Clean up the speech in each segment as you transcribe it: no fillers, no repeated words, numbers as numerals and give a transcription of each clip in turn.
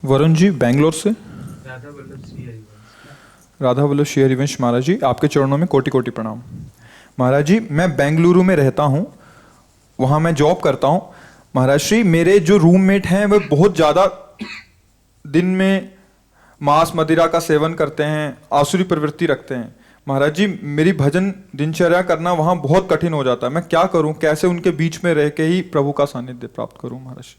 वरुण जी बेंगलोर से। राधा वल्लभ श्री हरिवंश। राधा वल्लभ श्री हरिवंश महाराज जी, आपके चरणों में कोटि कोटि प्रणाम। महाराज जी, मैं बेंगलुरु में रहता हूँ, वहाँ मैं जॉब करता हूँ। महाराज श्री, मेरे जो रूममेट हैं वे बहुत ज़्यादा दिन में मांस मदिरा का सेवन करते हैं, आसुरी प्रवृत्ति रखते हैं। महाराज जी, मेरी भजन दिनचर्या करना वहाँ बहुत कठिन हो जाता है। मैं क्या करूँ, कैसे उनके बीच में रह के ही प्रभु का सानिध्य प्राप्त करूँ महाराज?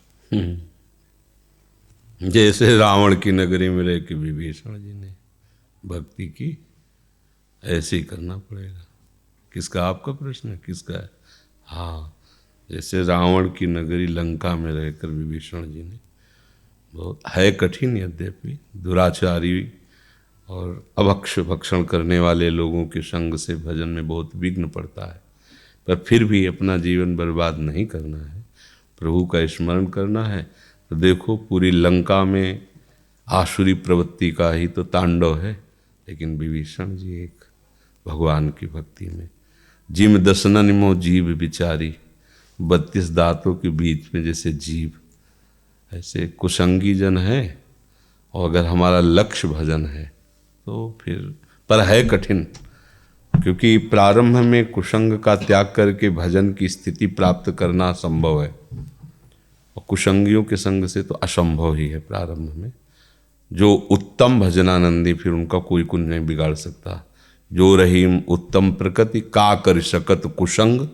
जैसे रावण की नगरी में रह के विभीषण जी ने भक्ति की, ऐसे ही करना पड़ेगा। किसका? आपका प्रश्न है, किसका है? हाँ, जैसे रावण की नगरी लंका में रहकर विभीषण जी ने, बहुत है कठिन यद्यपि, दुराचारी और अभक्ष भक्षण करने वाले लोगों के संग से भजन में बहुत विघ्न पड़ता है, पर फिर भी अपना जीवन बर्बाद नहीं करना है, प्रभु का स्मरण करना है। तो देखो, पूरी लंका में आसुरी प्रवृत्ति का ही तो तांडव है, लेकिन विभीषण जी एक भगवान की भक्ति में, जिम दसनन मो जीव विचारी, 32 दांतों के बीच में जैसे जीव, ऐसे कुसंगी जन है। और अगर हमारा लक्ष्य भजन है तो फिर, पर है कठिन, क्योंकि प्रारंभ में कुसंग का त्याग करके भजन की स्थिति प्राप्त करना संभव है, और कुसंगियों के संग से तो असंभव ही है प्रारंभ में। जो उत्तम भजनानंदी, फिर उनका कोई कुछ नहीं बिगाड़ सकता। जो रहीम उत्तम प्रकृति का कर सकत कुसंग,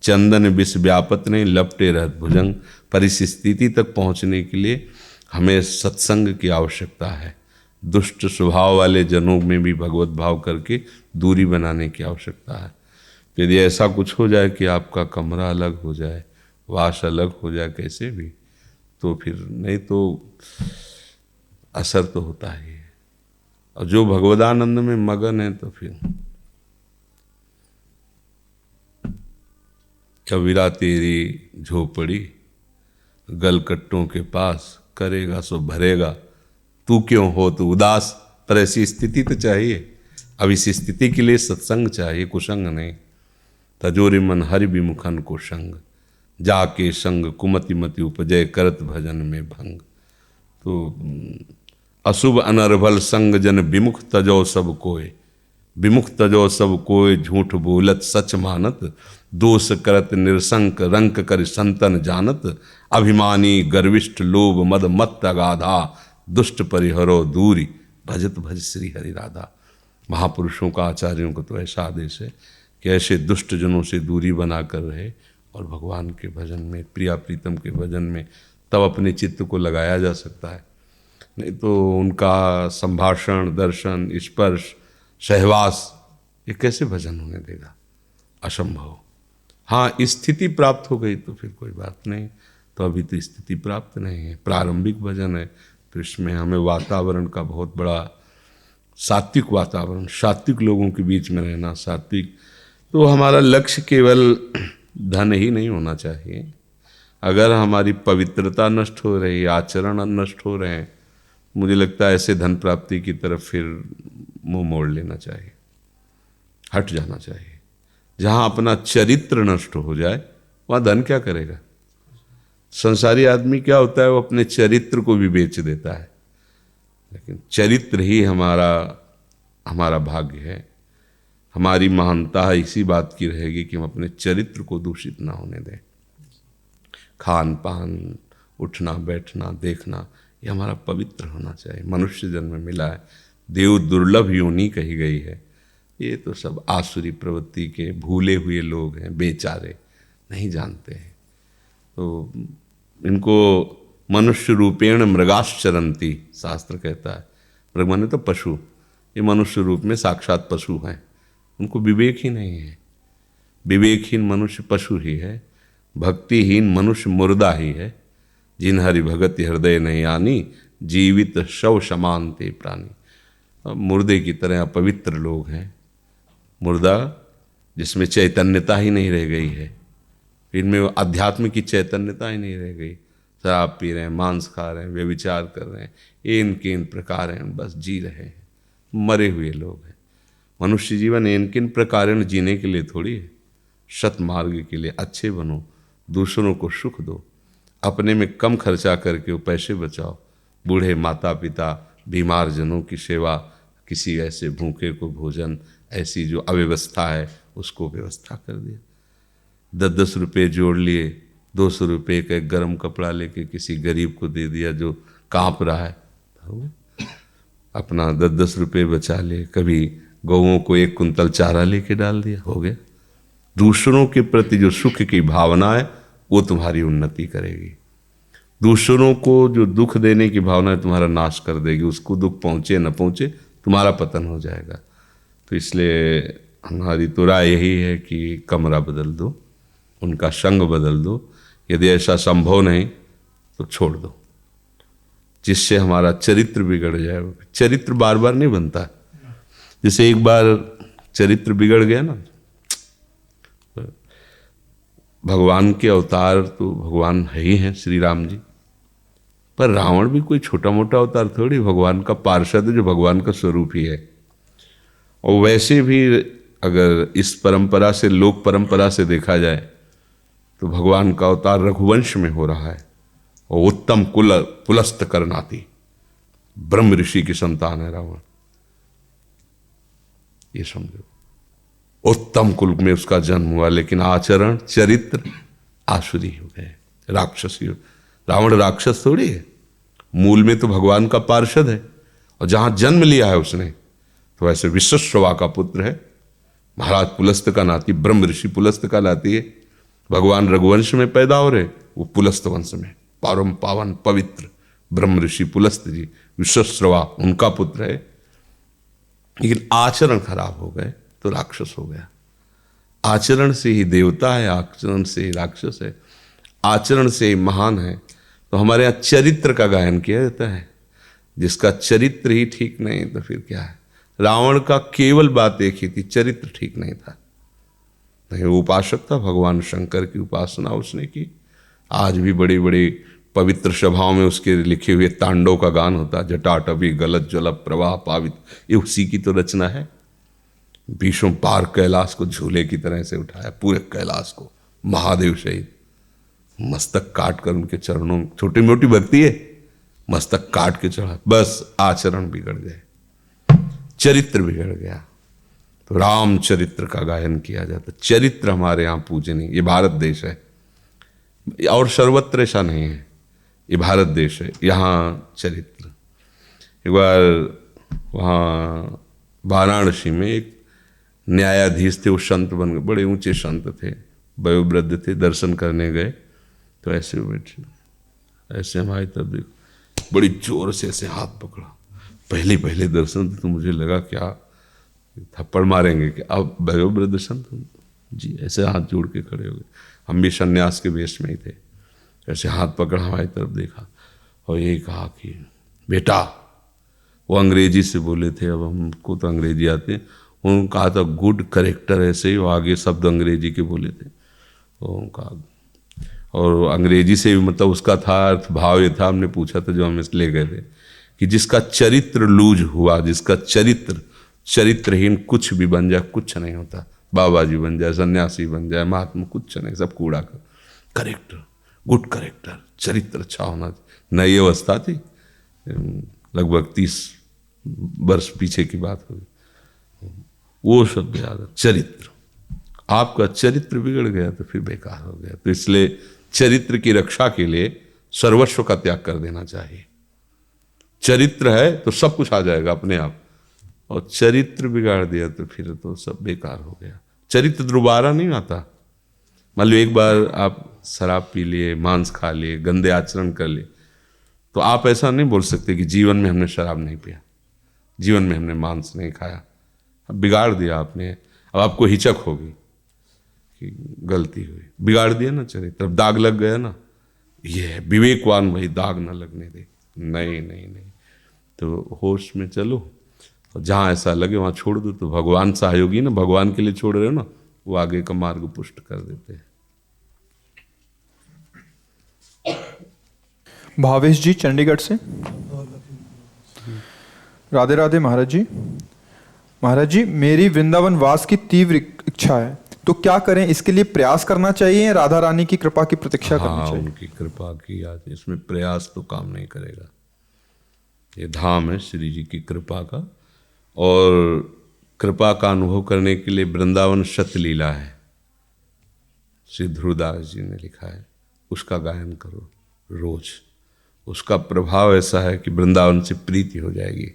चंदन विष व्यापत नहीं लपटे रहत भुजंग। पर इस स्थिति तक पहुंचने के लिए हमें सत्संग की आवश्यकता है। दुष्ट स्वभाव वाले जनों में भी भगवत भाव करके दूरी बनाने की आवश्यकता है। यदि ऐसा कुछ हो जाए कि आपका कमरा अलग हो जाए, वास अलग हो जाए, कैसे भी, तो फिर नहीं तो असर तो होता ही है। और जो भगवदानंद में मगन है तो फिर कबीरा तेरी झोपड़ी गलकट्टों के पास, करेगा सो भरेगा, तू क्यों हो तो उदास। पर ऐसी स्थिति तो चाहिए। अब इस स्थिति के लिए सत्संग चाहिए, कुसंग नहीं। तजोरे मन हरि विमुखन को संग, जाके संग कुमति मति उपजय करत भजन में भंग। तो अशुभ अनर्भल संग जन विमुख तजो सब कोय, विमुख तजो सब कोय झूठ बोलत सच मानत। दोष करत निरसंक रंक कर संतन जानत, अभिमानी गर्विष्ठ लोभ मद मत अगाधा। दुष्ट परिहरो दूरी, भजत भज श्री हरि राधा। महापुरुषों का, आचार्यों का तो ऐसा आदेश है कि ऐसे दुष्ट जनों से दूरी बनाकर रहे और भगवान के भजन में, प्रिया प्रीतम के भजन में, तब अपने चित्त को लगाया जा सकता है। नहीं तो उनका संभाषण, दर्शन, स्पर्श, सहवास, ये कैसे भजन होने देगा? असंभव। हाँ, स्थिति प्राप्त हो गई तो फिर कोई बात नहीं, तो अभी तो स्थिति प्राप्त नहीं है, प्रारंभिक भजन है। तो इसमें हमें वातावरण का बहुत बड़ा, सात्विक वातावरण, सात्विक लोगों के बीच में रहना, सात्विक। तो हमारा लक्ष्य केवल धन ही नहीं होना चाहिए। अगर हमारी पवित्रता नष्ट हो रही है, आचरण नष्ट हो रहे हैं, मुझे लगता है ऐसे धन प्राप्ति की तरफ फिर मुंह मोड़ लेना चाहिए, हट जाना चाहिए। जहाँ अपना चरित्र नष्ट हो जाए वहाँ धन क्या करेगा? संसारी आदमी क्या होता है, वो अपने चरित्र को भी बेच देता है। लेकिन चरित्र ही हमारा भाग्य है। हमारी महानता इसी बात की रहेगी कि हम अपने चरित्र को दूषित ना होने दें। खान पान, उठना बैठना, देखना, ये हमारा पवित्र होना चाहिए। मनुष्य जन्म में मिला है, देव दुर्लभ योनि कही गई है। ये तो सब आसुरी प्रवृत्ति के भूले हुए लोग हैं, बेचारे, नहीं जानते हैं। तो इनको मनुष्य रूपेण मृगाश्चरंती, शास्त्र कहता है। मृग माने तो पशु, ये मनुष्य रूप में साक्षात पशु हैं। उनको विवेक ही नहीं है। विवेकहीन मनुष्य पशु ही है, भक्तिहीन मनुष्य मुर्दा ही है। जिन हरि भगत हृदय नहीं आनी, जीवित शव समान ते प्राणी। अब मुर्दे की तरह अपवित्र लोग हैं, मुर्दा जिसमें चैतन्यता ही नहीं रह गई है, इनमें अध्यात्म की चैतन्यता ही नहीं रह गई। शराब पी रहे हैं, मांस खा रहे हैं, व्यभिचार कर रहे हैं, एन केन प्रकार हैं, बस जी रहे हैं, मरे हुए लोग हैं। मनुष्य जीवन एन किन प्रकार जीने के लिए थोड़ी है, सतमार्ग के लिए। अच्छे बनो, दूसरों को सुख दो, अपने में कम खर्चा करके वो पैसे बचाओ, बूढ़े माता पिता, बीमार जनों की सेवा, किसी ऐसे भूखे को भोजन, ऐसी जो अव्यवस्था है उसको व्यवस्था कर दिया। 10-10 रुपये जोड़ लिए, 200 रुपये का एक गर्म कपड़ा लेके किसी गरीब को दे दिया जो कांप रहा है, अपना 10-10 रुपये बचा लिए। कभी गौओं को 1 कुंतल चारा लेके डाल दिया, हो गया। दूसरों के प्रति जो सुख की भावना है वो तुम्हारी उन्नति करेगी। दूसरों को जो दुख देने की भावना है तुम्हारा नाश कर देगी। उसको दुख पहुंचे न पहुंचे तुम्हारा पतन हो जाएगा। तो इसलिए हमारी तो राय यही है कि कमरा बदल दो, उनका संग बदल दो। यदि ऐसा संभव नहीं तो छोड़ दो, जिससे हमारा चरित्र बिगड़ जाए। चरित्र बार बार नहीं बनता। जैसे एक बार चरित्र बिगड़ गया ना, भगवान के अवतार तो भगवान है ही हैं श्री राम जी, पर रावण भी कोई छोटा मोटा अवतार थोड़ी, भगवान का पार्षद है जो भगवान का स्वरूप ही है। और वैसे भी अगर इस परंपरा से, लोक परंपरा से देखा जाए तो भगवान का अवतार रघुवंश में हो रहा है। और उत्तम कुल पुलस्त करनाती, ब्रह्म ऋषि की संतान है रावण, ये समझो। उत्तम कुल में उसका जन्म हुआ, लेकिन आचरण चरित्र आसुरी हो गए, राक्षसी। रावण राक्षस थोड़ी है, मूल में तो भगवान का पार्षद है। और जहां जन्म लिया है उसने, तो ऐसे विश्वश्रवा का पुत्र है, महाराज पुलस्त का नाती, ब्रह्म ऋषि पुलस्त का नाती है। भगवान रघुवंश में पैदा हो रहे, वो पुलस्त वंश में, पारम पावन पवित्र ब्रह्म ऋषि पुलस्त जी, विश्वश्रवा उनका पुत्र है। लेकिन आचरण खराब हो गए तो राक्षस हो गया। आचरण से ही देवता है, आचरण से ही राक्षस है, आचरण से ही महान है। तो हमारे यहाँ चरित्र का गायन किया जाता है। जिसका चरित्र ही ठीक नहीं तो फिर क्या है। रावण का केवल बात एक ही थी, चरित्र ठीक नहीं था। नहीं, वो उपासक था, भगवान शंकर की उपासना उसने की। आज भी बड़ी बड़ी पवित्र सभाओं में उसके लिखे हुए तांडव का गान होता है, जटाटवी गलत जल प्रवाह पावित, ये उसी की तो रचना है। भीष्म पार कैलाश को झूले की तरह से उठाया, पूरे कैलाश को महादेव सहित, मस्तक काट कर उनके चरणों में, छोटी मोटी भक्ति है, मस्तक काट के चढ़ा। बस आचरण बिगड़ गए, चरित्र बिगड़ गया। तो राम चरित्र का गायन किया जाता। चरित्र हमारे यहाँ पूजनीय, ये भारत देश है और सर्वत्र ऐसा नहीं है, ये भारत देश है, यहाँ चरित्र। एक बार वहाँ वाराणसी में एक न्यायाधीश थे, वो संत बन गए, बड़े ऊंचे संत थे, वयोवृद्ध थे। दर्शन करने गए तो ऐसे बैठे, ऐसे हमारी तरफ देखो, बड़ी जोर से ऐसे हाथ पकड़ा। पहले पहले दर्शन तो मुझे लगा क्या थप्पड़ मारेंगे कि अब वयोवृद्ध संत जी, ऐसे हाथ जोड़ के खड़े हो गए। हम भी सन्यास के वेश में ही थे। ऐसे हाथ पकड़ा, हमारी तरफ देखा और यही कहा कि बेटा, वो अंग्रेजी से बोले थे, अब हमको तो अंग्रेजी आते, उन्होंने कहा था गुड करेक्टर, ऐसे ही वो आगे शब्द अंग्रेजी के बोले थे। तो कहा, और अंग्रेजी से भी मतलब उसका था अर्थ, भाव ये था, हमने पूछा था जो हम ले गए थे, कि जिसका चरित्र लूज हुआ, जिसका चरित्रहीन कुछ भी बन जाए, कुछ नहीं होता। बाबा जी बन जाए, सन्यासी बन जाए, महात्मा, कुछ नहीं, सब कूड़ा कर। करेक्टर, गुड करेक्टर, चरित्र अच्छा होना। नई अवस्था थी, लगभग 30 वर्ष पीछे की बात होगी, वो शब्द याद है। चरित्र, आपका चरित्र बिगड़ गया तो फिर बेकार हो गया। तो इसलिए चरित्र की रक्षा के लिए सर्वस्व का त्याग कर देना चाहिए। चरित्र है तो सब कुछ आ जाएगा अपने आप, और चरित्र बिगाड़ दिया तो फिर तो सब बेकार हो गया। चरित्र दोबारा नहीं आता। मान लो एक बार आप शराब पी लिए, मांस खा लिए, गंदे आचरण कर लिए, तो आप ऐसा नहीं बोल सकते कि जीवन में हमने शराब नहीं पिया, जीवन में हमने मांस नहीं खाया। अब बिगाड़ दिया आपने, अब आपको हिचक होगी कि गलती हुई, बिगाड़ दिया ना चरित्र, अब दाग लग गया ना। ये है विवेकवान, वही दाग ना लगने दे। नहीं नहीं नहीं, तो होश में चलो, और जहाँ ऐसा लगे वहाँ छोड़ दो। तो भगवान सहयोगी ना, भगवान के लिए छोड़ रहे हो ना, वो आगे का मार्ग पुष्ट कर देते हैं। भावेश जी चंडीगढ़ से। राधे राधे महाराज जी। महाराज जी, मेरी वृंदावन वास की तीव्र इच्छा है, तो क्या करें? इसके लिए प्रयास करना चाहिए, राधा रानी की कृपा की प्रतीक्षा करनी चाहिए? उनकी कृपा की याद, इसमें प्रयास तो काम नहीं करेगा। ये धाम है श्री जी की कृपा का। और कृपा का अनुभव करने के लिए वृंदावन शतलीला है, श्री ध्रुवदास जी ने लिखा है, उसका गायन करो रोज। उसका प्रभाव ऐसा है कि वृंदावन से प्रीति हो जाएगी।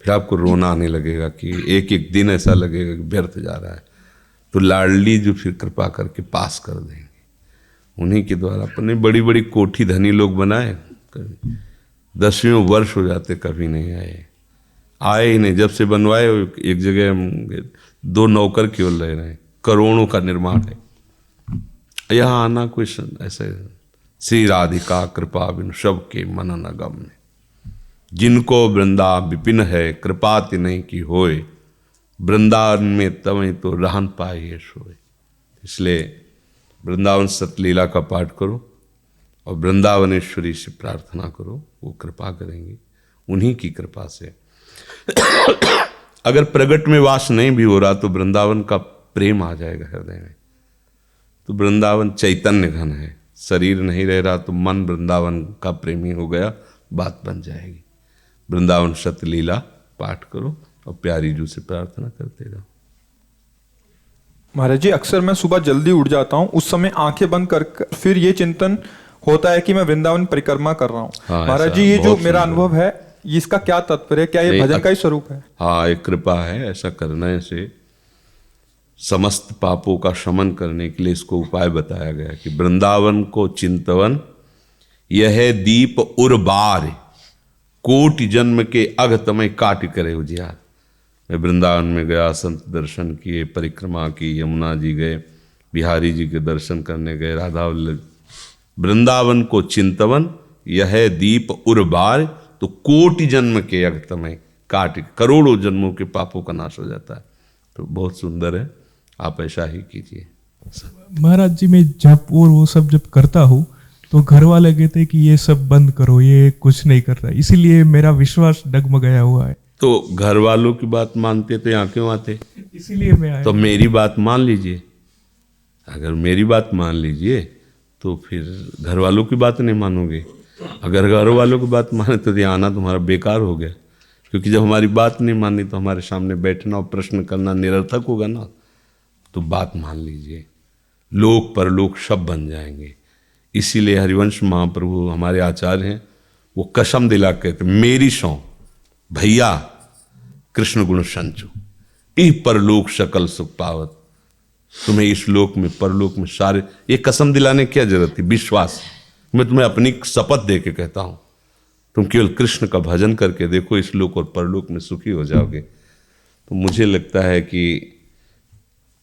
फिर आपको रोना आने लगेगा कि एक एक दिन ऐसा लगेगा कि व्यर्थ जा रहा है। तो लाडली जो फिर कृपा करके पास कर देंगे। उन्हीं के द्वारा अपने बड़ी बड़ी कोठी धनी लोग बनाए, कभी 10वें वर्ष हो जाते कभी नहीं आए ही नहीं। जब से बनवाए एक जगह हम 2 नौकर केवल रह रहे हैं, करोड़ों का निर्माण है। यहाँ आना कोई ऐसे श्री राधिका कृपा बिनु सब के मन न गम, जिनको वृंदा विपिन है कृपा तिन्हीं की होए, वृंदावन में तवें तो रहन पाए सोए। इसलिए वृंदावन सतलीला का पाठ करो और वृंदावनेश्वरी से प्रार्थना करो, वो कृपा करेंगी उन्हीं की कृपा से। अगर प्रगट में वास नहीं भी हो रहा तो वृंदावन का प्रेम आ जाएगा हृदय में। तो वृंदावन चैतन्य घन है, शरीर नहीं रह रहा तो मन वृंदावन का प्रेमी हो गया, बात बन जाएगी। वृंदावन शतलीला पाठ करो और प्यारी जू से प्रार्थना करते रहो। महाराज जी, अक्सर मैं सुबह जल्दी उठ जाता हूँ, उस समय आंखें बंद कर फिर ये चिंतन होता है कि मैं वृंदावन परिक्रमा कर रहा हूँ। हाँ, महाराज जी, ये जो मेरा अनुभव है इसका क्या तात्पर्य है? क्या ये भजन का ही स्वरूप है? हाँ, एक कृपा है। ऐसा करने से समस्त पापों का शमन करने के लिए इसको उपाय बताया गया कि वृंदावन को चिंतवन यह दीप उर्बार, कोटि जन्म के अघ तमय काट करे उजियार। मैं वृंदावन में गया, संत दर्शन किए, परिक्रमा की, यमुना जी गए, बिहारी जी के दर्शन करने गए, राधा वल्लभ। वृंदावन को चिंतवन यह दीप उर्बार, तो कोटि जन्म के अघ तमय काट, करोड़ों जन्मों के पापों का नाश हो जाता है। तो बहुत सुंदर है, आप ऐसा ही कीजिए। महाराज जी, मैं जब और वो सब जब करता हूँ तो घर वाले कहते हैं कि ये सब बंद करो, ये कुछ नहीं कर रहा, इसीलिए मेरा विश्वास डगमगाया हुआ है। तो घर वालों की बात मानते तो यहाँ क्यों आते? इसीलिए मैं आया। तो मेरी बात मान लीजिए। अगर मेरी बात मान लीजिए तो फिर घर वालों की बात नहीं मानोगे। अगर घर वालों की बात माने तो यहाँ आना तुम्हारा बेकार हो गया, क्योंकि जब हमारी बात नहीं मानी तो हमारे सामने बैठना और प्रश्न करना निरर्थक होगा ना। तो बात मान लीजिए, लोक परलोक सब बन जाएंगे। इसीलिए हरिवंश महाप्रभु हमारे आचार्य हैं, वो कसम दिला कहते मेरी सौं भैया कृष्ण गुण संचो, ई परलोक सकल सुख पावत। तुम्हें इस लोक में परलोक में सारे, ये कसम दिलाने की क्या जरूरत थी? विश्वास, मैं तुम्हें अपनी शपथ दे के कहता हूं, तुम केवल कृष्ण का भजन करके देखो, इस लोक और परलोक में सुखी हो जाओगे। तो मुझे लगता है कि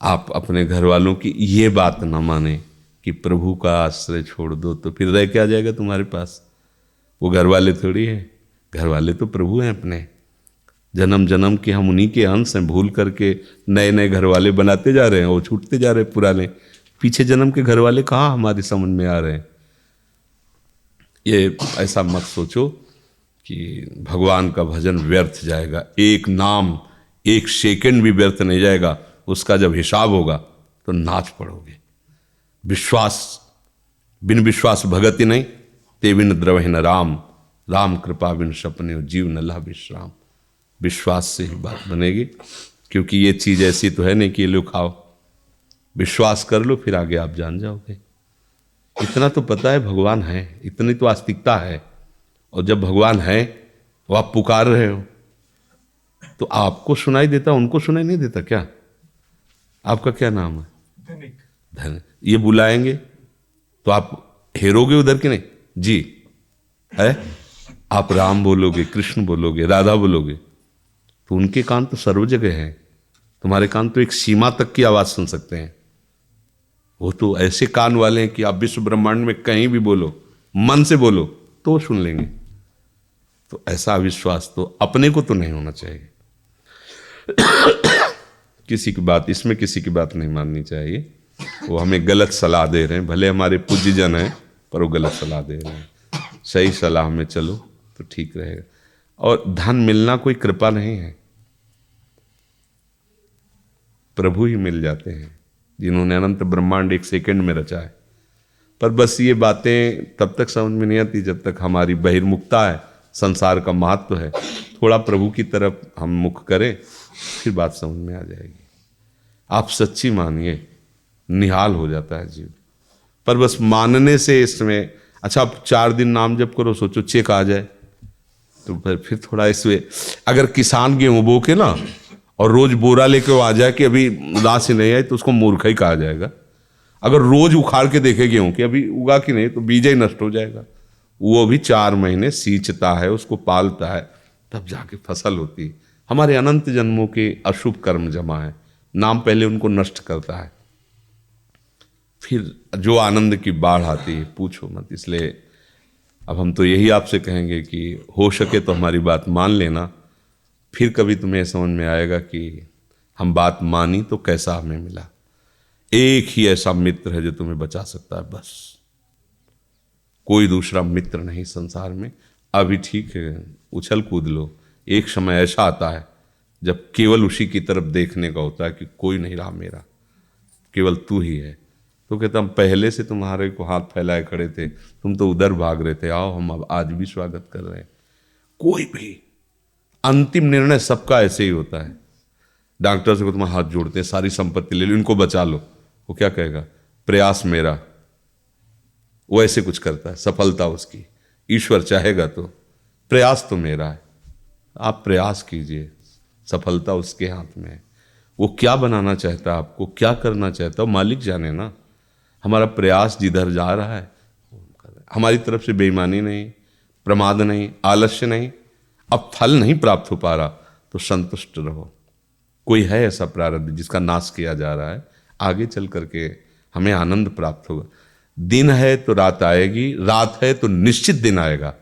आप अपने घर वालों की ये बात ना माने कि प्रभु का आश्रय छोड़ दो, तो फिर रह क्या जाएगा तुम्हारे पास? वो घर वाले थोड़ी हैं, घर वाले तो प्रभु हैं अपने। जन्म जन्म के हम उन्हीं के अंश हैं, भूल करके नए नए घर वाले बनाते जा रहे हैं, वो छूटते जा रहे हैं पुराने। पीछे जन्म के घर वाले कहाँ हमारी समझ में आ रहे हैं? ये ऐसा मत सोचो कि भगवान का भजन व्यर्थ जाएगा। एक नाम, एक सेकंड भी व्यर्थ नहीं जाएगा। उसका जब हिसाब होगा तो नाच पड़ोगे। विश्वास, बिन विश्वास भगति नहीं, ते बिन द्रवहि न राम, राम कृपा बिन सपने जीव न लह विश्राम। विश्वास से ही बात बनेगी, क्योंकि ये चीज़ ऐसी तो है नहीं कि ये लो खाओ। विश्वास कर लो, फिर आगे आप जान जाओगे। इतना तो पता है भगवान है, इतनी तो आस्तिकता है। और जब भगवान है वो आप पुकार रहे हो तो आपको सुनाई देता, उनको सुनाई नहीं देता क्या? आपका क्या नाम है? धनिक। धन। ये बुलाएंगे तो आप हेरोगे उधर के नहीं जी है? आप राम बोलोगे, कृष्ण बोलोगे, राधा बोलोगे, तो उनके कान तो सर्व जगह हैं। तुम्हारे कान तो एक सीमा तक की आवाज़ सुन सकते हैं। वो तो ऐसे कान वाले हैं कि आप विश्व ब्रह्मांड में कहीं भी बोलो, मन से बोलो तो सुन लेंगे। तो ऐसा विश्वास तो अपने को तो नहीं होना चाहिए। किसी की बात, इसमें किसी की बात नहीं माननी चाहिए। वो हमें गलत सलाह दे रहे हैं, भले हमारे पूज्यजन हैं, पर वो गलत सलाह दे रहे हैं। सही सलाह में चलो तो ठीक रहेगा। और धन मिलना कोई कृपा नहीं है, प्रभु ही मिल जाते हैं जिन्होंने अनंत ब्रह्मांड एक सेकंड में रचा है। पर बस ये बातें तब तक समझ में नहीं आती जब तक हमारी बहिर्मुखता है, संसार का महत्व है, थोड़ा प्रभु की तरफ हम मुख करें, फिर बात समझ में आ जाएगी। आप सच्ची मानिए, निहाल हो जाता है जीव। पर बस मानने से इसमें, अच्छा आप 4 दिन नाम जप करो, सोचो चेक आ जाए, तो फिर थोड़ा इसमें, अगर किसान गेहूं बो के ना और रोज बोरा लेके वो आ जाए कि अभी उदास ही नहीं आई, तो उसको मूर्ख ही कहा जाएगा। अगर रोज उखाड़ के देखे गेहूं कि अभी उगा कि नहीं, तो बीज ही नष्ट हो जाएगा। वो भी 4 महीने सींचता है, उसको पालता है, तब जाके फसल होती है। हमारे अनंत जन्मों के अशुभ कर्म जमा है, नाम पहले उनको नष्ट करता है, फिर जो आनंद की बाढ़ आती है पूछो मत। इसलिए अब हम तो यही आपसे कहेंगे कि हो सके तो हमारी बात मान लेना, फिर कभी तुम्हें समझ में आएगा कि हम बात मानी तो कैसा हमें मिला। एक ही ऐसा मित्र है जो तुम्हें बचा सकता है, बस कोई दूसरा मित्र नहीं संसार में। अभी ठीक है, उछल कूद लो, एक समय ऐसा आता है जब केवल उसी की तरफ देखने का होता है कि कोई नहीं रहा मेरा, केवल तू ही है। तो कहता हम पहले से तुम्हारे को हाथ फैलाए खड़े थे, तुम तो उधर भाग रहे थे, आओ हम अब आज भी स्वागत कर रहे हैं। कोई भी अंतिम निर्णय सबका ऐसे ही होता है। डॉक्टर से को तुम हाथ जोड़ते हैं, सारी संपत्ति ले लो, इनको बचा लो, वो क्या कहेगा? प्रयास मेरा। वो ऐसे कुछ करता है, सफलता उसकी। ईश्वर चाहेगा तो, प्रयास तो मेरा है, आप प्रयास कीजिए, सफलता उसके हाथ में है। वो क्या बनाना चाहता है आपको, क्या करना चाहता है, मालिक जाने ना। हमारा प्रयास जिधर जा रहा है, हमारी तरफ से बेईमानी नहीं, प्रमाद नहीं, आलस्य नहीं। अब फल नहीं प्राप्त हो पा रहा तो संतुष्ट रहो। कोई है ऐसा प्रारब्ध जिसका नाश किया जा रहा है, आगे चल करके हमें आनंद प्राप्त होगा। दिन है तो रात आएगी, रात है तो निश्चित दिन आएगा।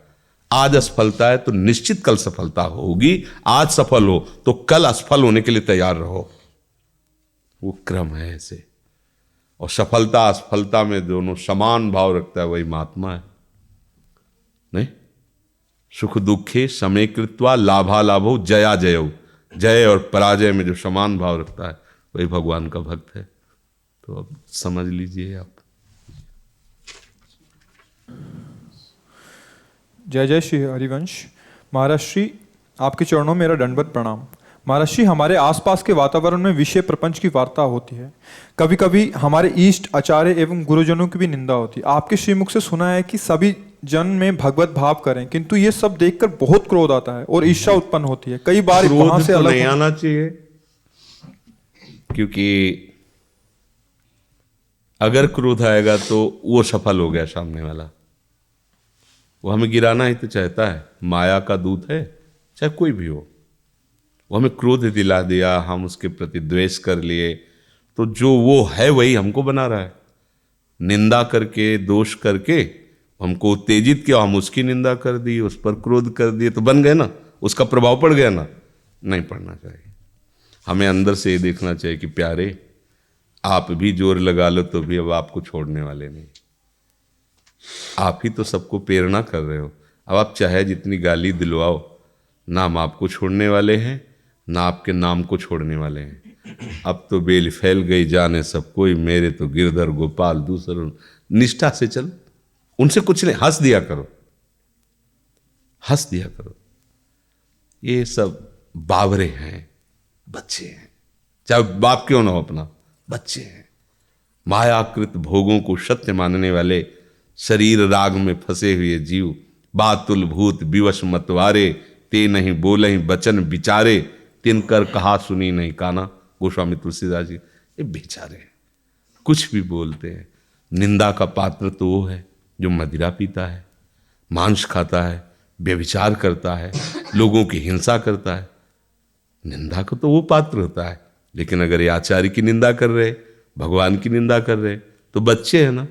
आज असफलता है तो निश्चित कल सफलता होगी। आज सफल हो तो कल असफल होने के लिए तैयार रहो। वो क्रम है ऐसे। और सफलता असफलता में दोनों समान भाव रखता है, वही महात्मा है। नहीं, सुख दुखे समय कृत्वा लाभा लाभो जया जयो। जय और पराजय में जो समान भाव रखता है वही भगवान का भक्त है। तो अब समझ लीजिए आप। जय जय श्री हरिवंश। महाराज श्री, आपके चरणों में मेरा दंडवत प्रणाम। महाराज श्री, हमारे आसपास के वातावरण में विषय प्रपंच की वार्ता होती है। कभी कभी हमारे इष्ट आचार्य एवं गुरुजनों की भी निंदा होती है। आपके श्रीमुख से सुना है कि सभी जन में भगवत भाव करें, किंतु ये सब देखकर बहुत क्रोध आता है और ईर्ष्या उत्पन्न होती है। कई बार वहां से अलग नहीं आना चाहिए, क्योंकि अगर क्रोध आएगा तो वो सफल हो गया सामने वाला। वो हमें गिराना ही तो चाहता है, माया का दूत है, चाहे कोई भी हो। वो हमें क्रोध दिला दिया, हम उसके प्रति द्वेष कर लिए, तो जो वो है वही हमको बना रहा है। निंदा करके, दोष करके हमको उत्तेजित किया, हम उसकी निंदा कर दी, उस पर क्रोध कर दिए, तो बन गए ना, उसका प्रभाव पड़ गया ना। नहीं पड़ना चाहिए। हमें अंदर से ये देखना चाहिए कि प्यारे, आप भी जोर लगा लो तो भी अब आपको छोड़ने वाले नहीं। आप ही तो सबको प्रेरणा कर रहे हो। अब आप चाहे जितनी गाली दिलवाओ, ना हम आपको छोड़ने वाले हैं, ना आपके नाम को छोड़ने वाले हैं। अब तो बेल फैल गई, जाने सब कोई, मेरे तो गिरधर गोपाल दूसरों। निष्ठा से चलो, उनसे कुछ नहीं, हंस दिया करो, हंस दिया करो। ये सब बावरे हैं, बच्चे हैं, चाहे बाप क्यों ना हो अपना, बच्चे हैं। मायाकृत भोगों को सत्य मानने वाले, शरीर राग में फंसे हुए जीव, बातुल भूत विवश मतवारे, ते नहीं बोले ही बचन विचारे, तिनकर कहा सुनी नहीं काना। गोस्वामी तुलसीदास जी, ये बेचारे हैं, कुछ भी बोलते हैं। निंदा का पात्र तो वो है जो मदिरा पीता है, मांस खाता है, व्यभिचार करता है, लोगों की हिंसा करता है। निंदा का तो वो पात्र होता है। लेकिन अगर ये आचार्य की निंदा कर रहे, भगवान की निंदा कर रहे, तो बच्चे हैं ना।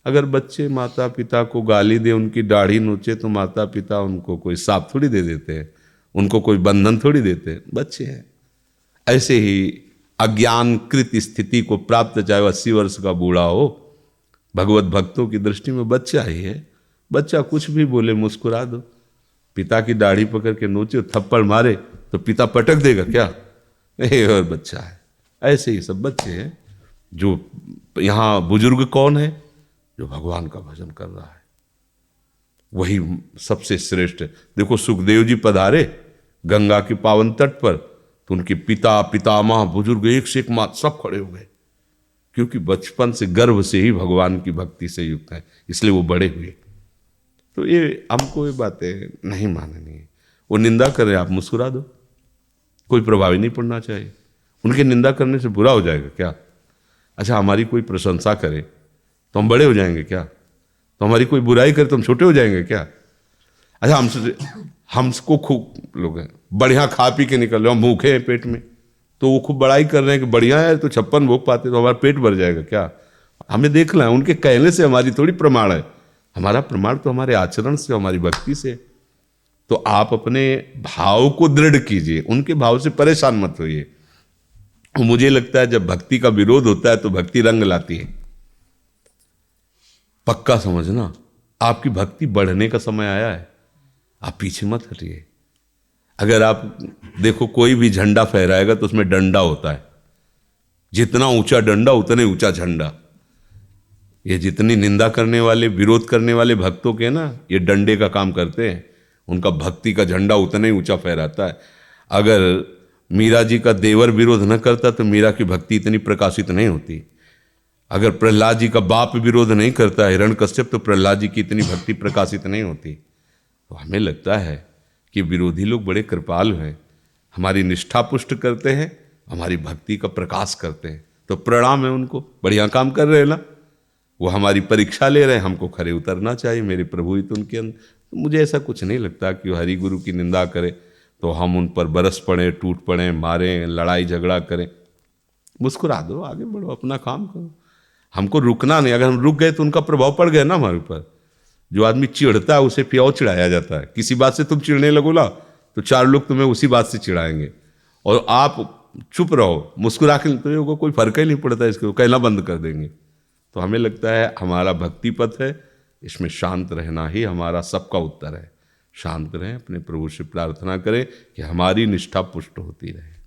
अगर बच्चे माता पिता को गाली दे, उनकी दाढ़ी नोचे, तो माता पिता उनको कोई साप थोड़ी दे देते हैं, उनको कोई बंधन थोड़ी देते हैं, बच्चे हैं। ऐसे ही अज्ञानकृत स्थिति को प्राप्त, चाहे 80 वर्ष का बूढ़ा हो, भगवत भक्तों की दृष्टि में बच्चा ही है। बच्चा कुछ भी बोले मुस्कुरा दो। पिता की दाढ़ी पकड़ के नोचे, थप्पड़ मारे तो पिता पटक देगा क्या? नहीं, और बच्चा है। ऐसे ही सब बच्चे हैं। जो यहाँ बुजुर्ग कौन है? जो भगवान का भजन कर रहा है। वही सबसे श्रेष्ठ है। देखो सुखदेव जी पधारे गंगा के पावन तट पर, तो उनके पिता पितामह बुजुर्ग एक से एक मात सब खड़े हो गए, क्योंकि बचपन से गर्भ से ही भगवान की भक्ति से युक्त है, इसलिए वो बड़े हुए। तो ये हमको ये बातें नहीं माननी है। वो निंदा कर रहे हैं, आप मुस्कुरा दो, कोई प्रभाव नहीं पड़ना चाहिए। उनके निंदा करने से बुरा हो जाएगा क्या? अच्छा, हमारी कोई प्रशंसा करे तो हम बड़े हो जाएंगे क्या? तो हमारी कोई बुराई करे तो हम छोटे हो जाएंगे क्या? अच्छा, हमको खूब लोग हैं बढ़िया खा पी के निकल रहे, हम भूखे हैं पेट में, तो वो खूब बड़ाई कर रहे हैं कि बढ़िया है तो 56 भोग पाते, तो हमारा पेट भर जाएगा क्या? हमें देखना है, उनके कहने से हमारी थोड़ी प्रमाण है। हमारा प्रमाण तो हमारे आचरण से, हमारी भक्ति से। तो आप अपने भाव को दृढ़ कीजिए, उनके भाव से परेशान मत होइए। मुझे लगता है जब भक्ति का विरोध होता है तो भक्ति रंग लाती है। पक्का समझना, आपकी भक्ति बढ़ने का समय आया है, आप पीछे मत हटिए। अगर आप देखो कोई भी झंडा फहराएगा तो उसमें डंडा होता है, जितना ऊंचा डंडा उतने ऊंचा झंडा। ये जितनी निंदा करने वाले, विरोध करने वाले भक्तों के ना, ये डंडे का काम करते हैं। उनका भक्ति का झंडा उतना ही ऊंचा फहराता है। अगर मीरा जी का देवर विरोध न करता तो मीरा की भक्ति इतनी प्रकाशित नहीं होती। अगर प्रहलाद जी का बाप विरोध नहीं करता हिरण्यकश्यप, तो प्रहलाद जी की इतनी भक्ति प्रकाशित नहीं होती। तो हमें लगता है कि विरोधी लोग बड़े कृपालु हैं, हमारी निष्ठा पुष्ट करते हैं, हमारी भक्ति का प्रकाश करते हैं। तो प्रणाम है उनको, बढ़िया काम कर रहे हैं ना, वो हमारी परीक्षा ले रहे हैं, हमको खरे उतरना चाहिए। मेरे प्रभु ही तो उनके अंदर। तो मुझे ऐसा कुछ नहीं लगता कि हरि गुरु की निंदा करे तो हम उन पर बरस पड़े, टूट पड़े, मारें, लड़ाई झगड़ा करें। मुस्कुरा दो, आगे बढ़ो, अपना काम करो। हमको रुकना नहीं। अगर हम रुक गए तो उनका प्रभाव पड़ गया ना हमारे ऊपर। जो आदमी चिढ़ता है उसे प्याओ चिढ़ाया जाता है। किसी बात से तुम चिढ़ने लगो ना तो 4 लोग तुम्हें उसी बात से चिढ़ाएंगे, और आप चुप रहो, मुस्कुरा के, तो कोई फर्क ही नहीं पड़ता, इसको कहना बंद कर देंगे। तो हमें लगता है हमारा भक्ति पथ है, इसमें शांत रहना ही हमारा सबका उत्तर है। शांत रहें, अपने प्रभु से प्रार्थना करें कि हमारी निष्ठा पुष्ट होती रहे।